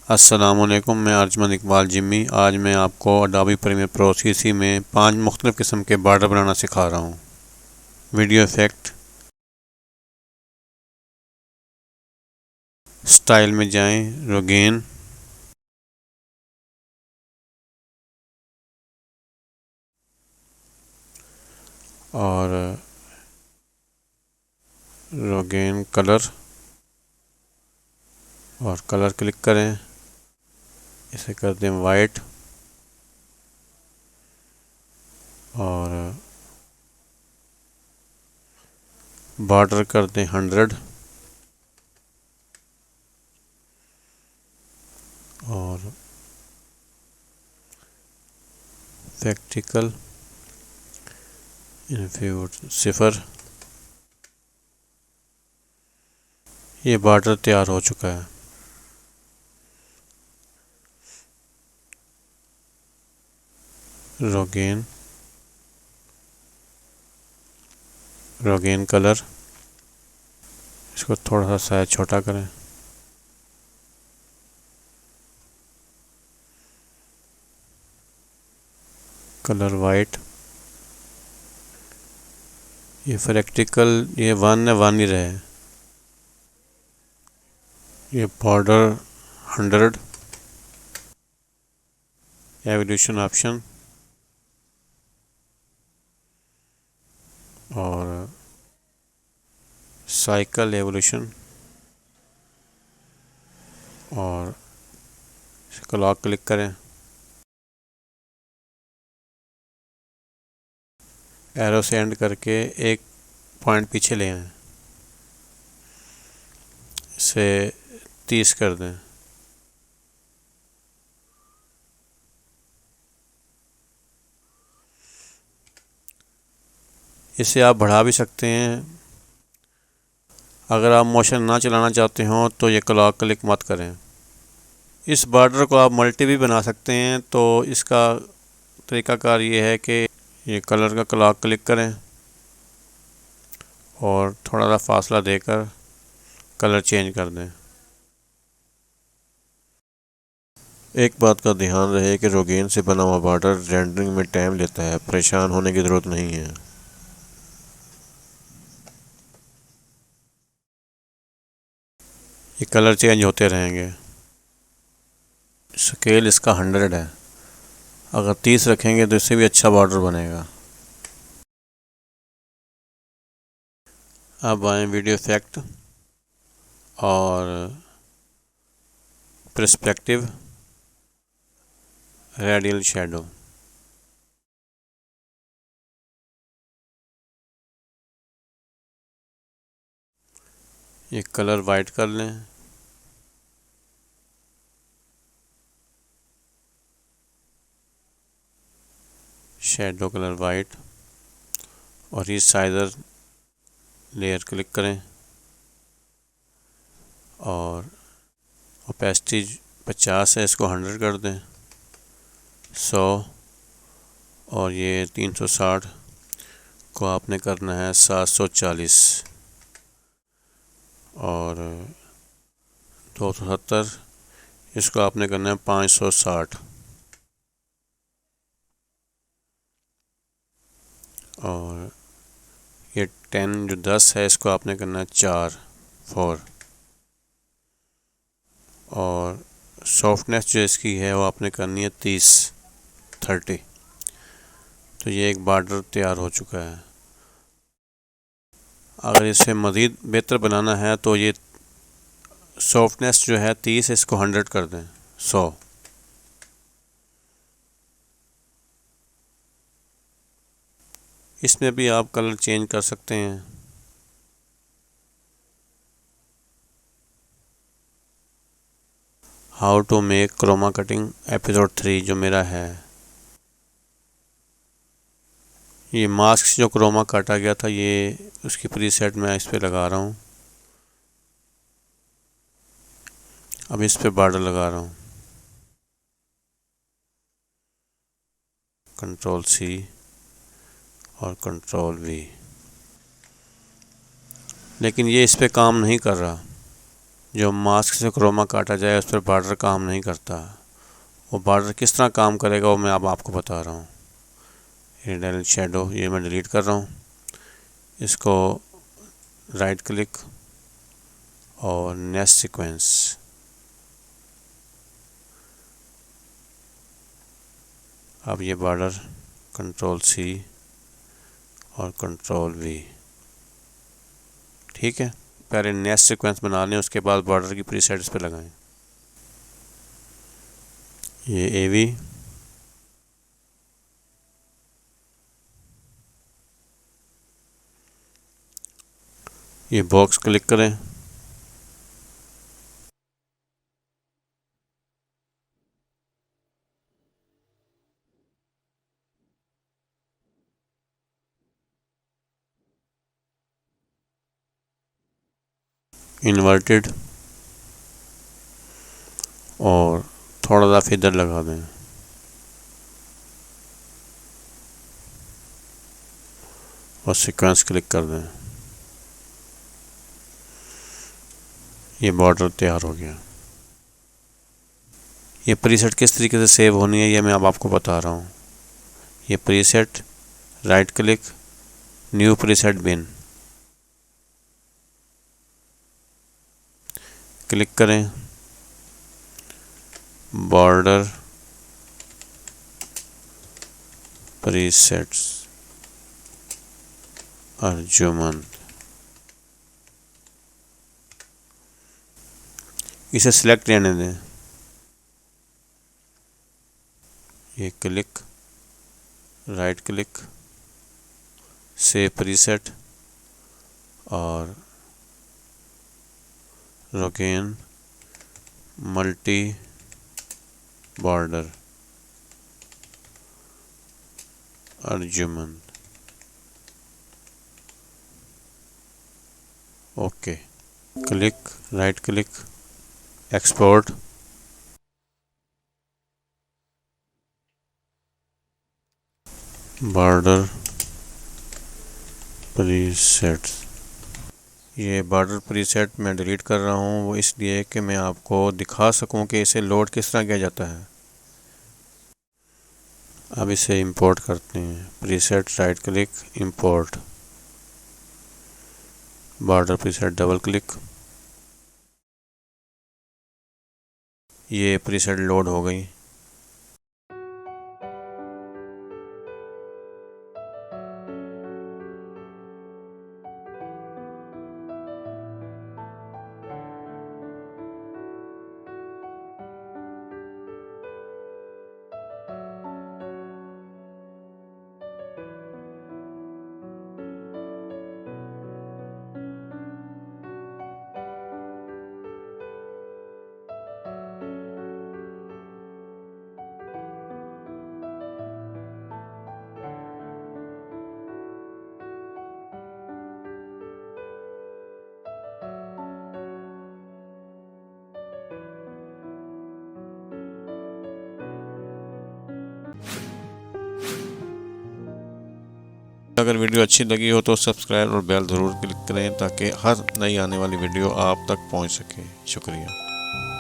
अस्सलामुअलैकुम, मैं अर्जमन इकबाल जिम्मी। आज मैं आपको अडोबी प्रीमियर प्रो सीसी में 5 मुख्तलिफ़ किस्म के बॉर्डर बनाना सिखा रहा हूँ। वीडियो इफ़ेक्ट, स्टाइल में जाएं, रोगेन, और रोगेन कलर, और कलर क्लिक करें, इसे कर दें वाइट, और बॉर्डर कर दें 100, और वर्टिकल इन्फ्यूट 0। ये बॉर्डर तैयार हो चुका है। रोगेन, रोगेन कलर, इसको थोड़ा सा साइज छोटा करें, कलर वाइट। ये प्रैक्टिकल, ये 1 है, 1 ही रहे। ये बॉर्डर 100, एवोल्यूशन ऑप्शन, और साइकिल एवोल्यूशन, और क्लॉक क्लिक करें, एरो से एंड करके एक पॉइंट पीछे ले आएं, इसे 30 कर दें। इसे आप बढ़ा भी सकते हैं। अगर आप मोशन ना चलाना चाहते हो तो ये क्लॉक क्लिक मत करें। इस बॉर्डर को आप मल्टी भी बना सकते हैं। तो इसका तरीकाकार ये है कि ये कलर का क्लॉक क्लिक करें और थोड़ा सा फासला देकर कलर चेंज कर दें। एक बात का ध्यान रहे कि रोगेन से बना हुआ बॉर्डर रेंडरिंग में टाइम लेता है, परेशान होने की ज़रूरत नहीं है। ये कलर चेंज होते रहेंगे। स्केल इसका 100 है। अगर 30 रखेंगे तो इससे भी अच्छा बॉर्डर बनेगा। अब आए वीडियो इफेक्ट और पर्सपेक्टिव, रेडियल शैडो। ये कलर वाइट कर लें, शैडो कलर वाइट, और रीसाइजर लेयर क्लिक करें और ओपेसिटी 50 है, इसको 100 कर दें, 100, और ये 360 को आपने करना है 740, और 270 इसको आपने करना है 560, और ये 10 जो 10 है इसको आपने करना है 4, और सॉफ्टनेस जो इसकी है वो आपने करनी है 30। तो ये एक बॉर्डर तैयार हो चुका है। अगर इसे मज़ीद बेहतर बनाना है तो ये सॉफ्टनेस जो है 30, इसको 100 कर दें, 100। इसमें भी आप कलर चेंज कर सकते हैं। How to make chroma cutting episode 3 जो मेरा है, ये मास्क जो क्रोमा काटा गया था, ये उसकी प्रीसेट मैं इस पे लगा रहा हूँ। अब इस पे बॉर्डर लगा रहा हूँ, कंट्रोल C और कंट्रोल V। लेकिन ये इस पे काम नहीं कर रहा, जो मास्क से क्रोमा काटा जाए उस पर बॉर्डर काम नहीं करता। वो बॉर्डर किस तरह काम करेगा वो मैं अब आपको बता रहा हूँ। हिडन शैडो ये मैं डिलीट कर रहा हूँ। इसको राइट क्लिक और नेक्स्ट सीक्वेंस। अब ये बॉर्डर कंट्रोल C और कंट्रोल V। ठीक है, पहले नेक्स्ट सीक्वेंस बना लें, उसके बाद बॉर्डर की प्रीसेट इस पे लगाएं। ये AV, ये बॉक्स क्लिक करें, इन्वर्टेड और थोड़ा सा फिदर लगा दें और सीक्वेंस क्लिक कर दें। ये बॉर्डर तैयार हो गया। ये प्रीसेट किस तरीके से सेव होनी है ये मैं अब आपको बता रहा हूँ। ये preset, right click, new preset bin, click करें, बॉर्डर प्रीसेट्स अर्जुमन, इसे सिलेक्ट रहने दें। ये click, right click, save preset और रोकेन मल्टी बॉर्डर अर्जुमन। Okay, click, right click, export, border presets. ये बॉर्डर प्रीसेट मैं डिलीट कर रहा हूँ, वो इसलिए कि मैं आपको दिखा सकूँ कि इसे लोड किस तरह किया जाता है। अब इसे इंपोर्ट करते हैं। Preset, right click, import, border preset, double click. ये प्रीसेट लोड हो गई। अगर वीडियो अच्छी लगी हो तो सब्सक्राइब और बेल ज़रूर क्लिक करें ताकि हर नई आने वाली वीडियो आप तक पहुंच सके। शुक्रिया।